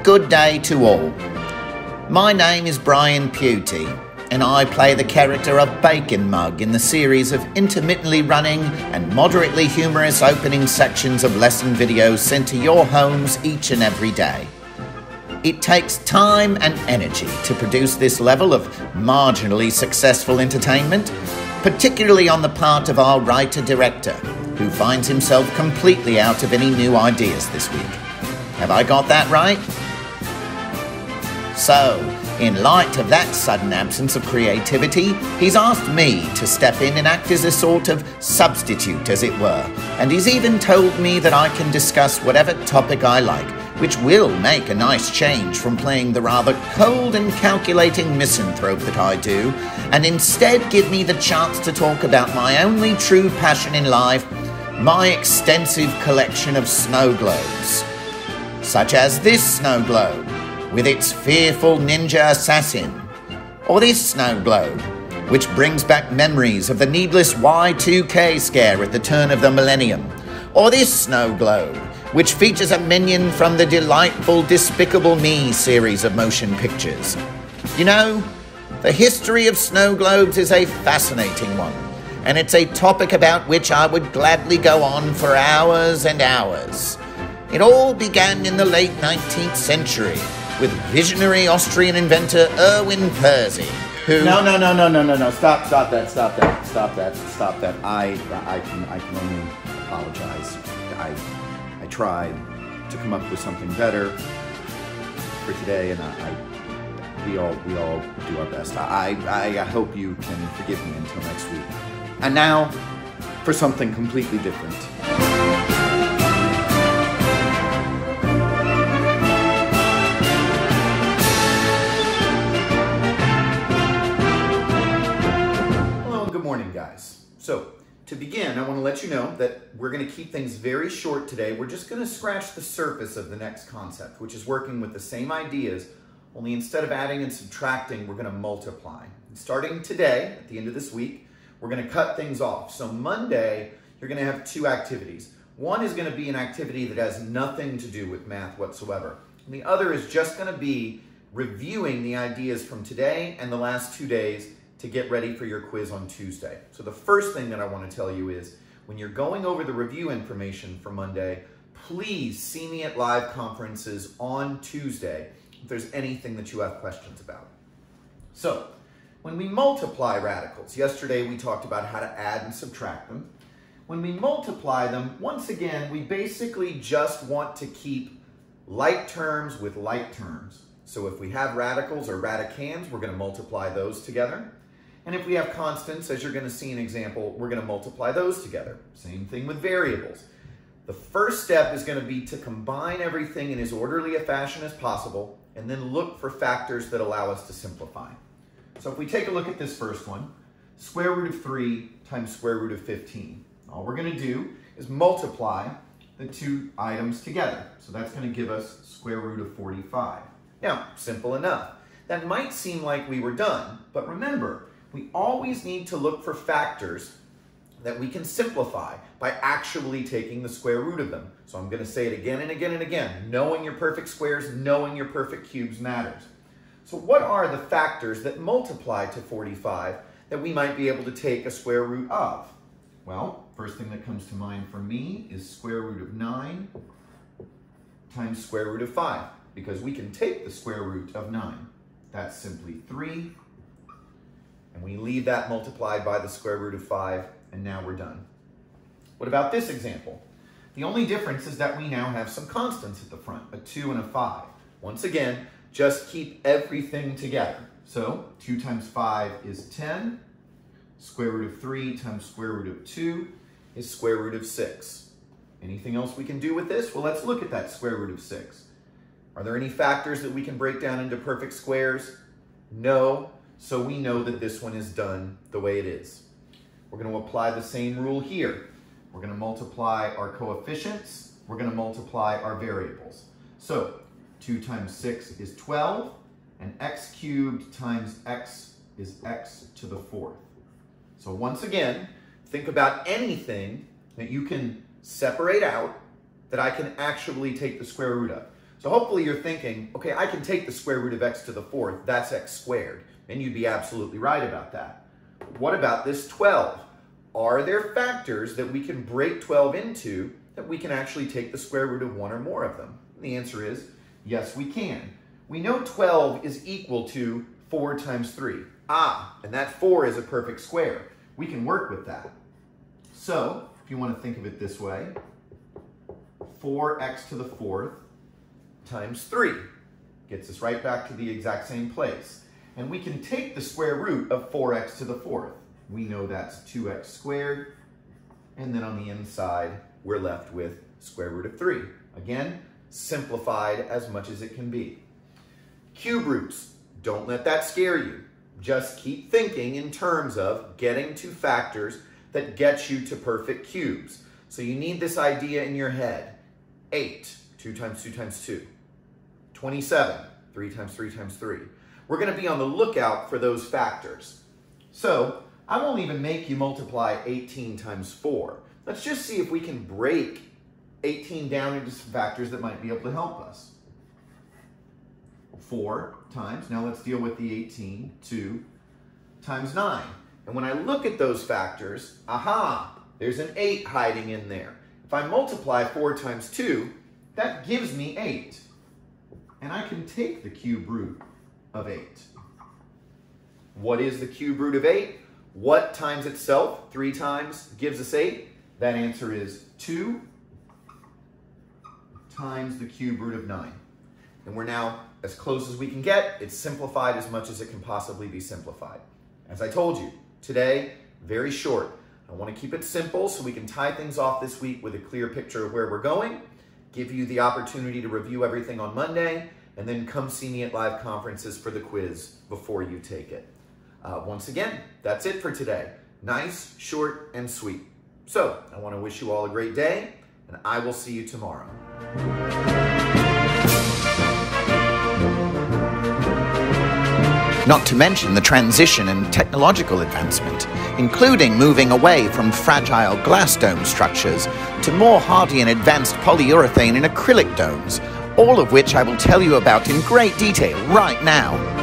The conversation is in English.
Good day to all. My name is Brian Pewty, and I play the character of Bacon Mug in the series of intermittently running and moderately humorous opening sections of lesson videos sent to your homes each and every day. It takes time and energy to produce this level of marginally successful entertainment, particularly on the part of our writer-director, who finds himself completely out of any new ideas this week. Have I got that right? So, in light of that sudden absence of creativity, he's asked me to step in and act as a sort of substitute, as it were, and he's even told me that I can discuss whatever topic I like, which will make a nice change from playing the rather cold and calculating misanthrope that I do, and instead give me the chance to talk about my only true passion in life, my extensive collection of snow globes. Such as this snow globe, with its fearful ninja assassin, or this snow globe, which brings back memories of the needless Y2K scare at the turn of the millennium, or this snow globe, which features a minion from the delightful Despicable Me series of motion pictures. You know, the history of snow globes is a fascinating one, and it's a topic about which I would gladly go on for hours and hours. It all began in the late 19th century, with visionary Austrian inventor Erwin Percy, who... No. Stop that. I can only apologize. I tried to come up with something better for today, and we all do our best. I hope you can forgive me until next week. And now, for something completely different. Guys. So, to begin, I want to let you know that we're going to keep things very short today. We're just going to scratch the surface of the next concept, which is working with the same ideas, only instead of adding and subtracting, we're going to multiply. And starting today, at the end of this week, we're going to cut things off. So Monday, you're going to have two activities. One is going to be an activity that has nothing to do with math whatsoever. And the other is just going to be reviewing the ideas from today and the last 2 days to get ready for your quiz on Tuesday. So the first thing that I want to tell you is, when you're going over the review information for Monday, please see me at live conferences on Tuesday if there's anything that you have questions about. So, when we multiply radicals, yesterday we talked about how to add and subtract them. When we multiply them, once again, we basically just want to keep like terms with like terms. So if we have radicals or radicands, we're going to multiply those together. And if we have constants, as you're going to see an example, we're going to multiply those together. Same thing with variables. The first step is going to be to combine everything in as orderly a fashion as possible, and then look for factors that allow us to simplify. So if we take a look at this first one, square root of 3 times square root of 15. All we're going to do is multiply the two items together. So that's going to give us square root of 45. Now, simple enough. That might seem like we were done, but remember, we always need to look for factors that we can simplify by actually taking the square root of them. So I'm going to say it again and again and again. Knowing your perfect squares, knowing your perfect cubes matters. So what are the factors that multiply to 45 that we might be able to take a square root of? Well, first thing that comes to mind for me is square root of 9 times square root of 5, because we can take the square root of 9. That's simply 3. And we leave that multiplied by the square root of 5, and now we're done. What about this example? The only difference is that we now have some constants at the front, a 2 and a 5. Once again, just keep everything together. So 2 times 5 is 10. Square root of 3 times square root of 2 is square root of 6. Anything else we can do with this? Well, let's look at that square root of 6. Are there any factors that we can break down into perfect squares? No. So we know that this one is done the way it is. We're going to apply the same rule here. We're going to multiply our coefficients. We're going to multiply our variables. So 2 times 6 is 12, and x cubed times x is x to the 4th. So once again, think about anything that you can separate out that I can actually take the square root of. So hopefully you're thinking, okay, I can take the square root of x to the fourth, that's x squared. And you'd be absolutely right about that. What about this 12? Are there factors that we can break 12 into that we can actually take the square root of one or more of them? And the answer is, yes, we can. We know 12 is equal to 4 times 3. And that 4 is a perfect square. We can work with that. So, if you want to think of it this way, 4x to the fourth times 3 gets us right back to the exact same place. And we can take the square root of 4x to the fourth. We know that's 2x squared. And then on the inside, we're left with square root of 3. Again, simplified as much as it can be. Cube roots, don't let that scare you. Just keep thinking in terms of getting to factors that get you to perfect cubes. So you need this idea in your head. 8, 2 times 2 times 2. 27, 3 times 3 times 3. We're going to be on the lookout for those factors. So I won't even make you multiply 18 times 4. Let's just see if we can break 18 down into some factors that might be able to help us. 4 times, now let's deal with the 18, 2 times 9. And when I look at those factors, there's an 8 hiding in there. If I multiply 4 times 2, that gives me 8. And I can take the cube root of 8. What is the cube root of 8? What times itself 3 times gives us 8? That answer is 2 times the cube root of 9. And we're now as close as we can get. It's simplified as much as it can possibly be simplified. As I told you, today, very short. I want to keep it simple so we can tie things off this week with a clear picture of where we're going, give you the opportunity to review everything on Monday, and then come see me at live conferences for the quiz before you take it. Once again, that's it for today. Nice, short, and sweet. So, I want to wish you all a great day, and I will see you tomorrow. Not to mention the transition and technological advancement, including moving away from fragile glass dome structures to more hardy and advanced polyurethane and acrylic domes, all of which I will tell you about in great detail right now.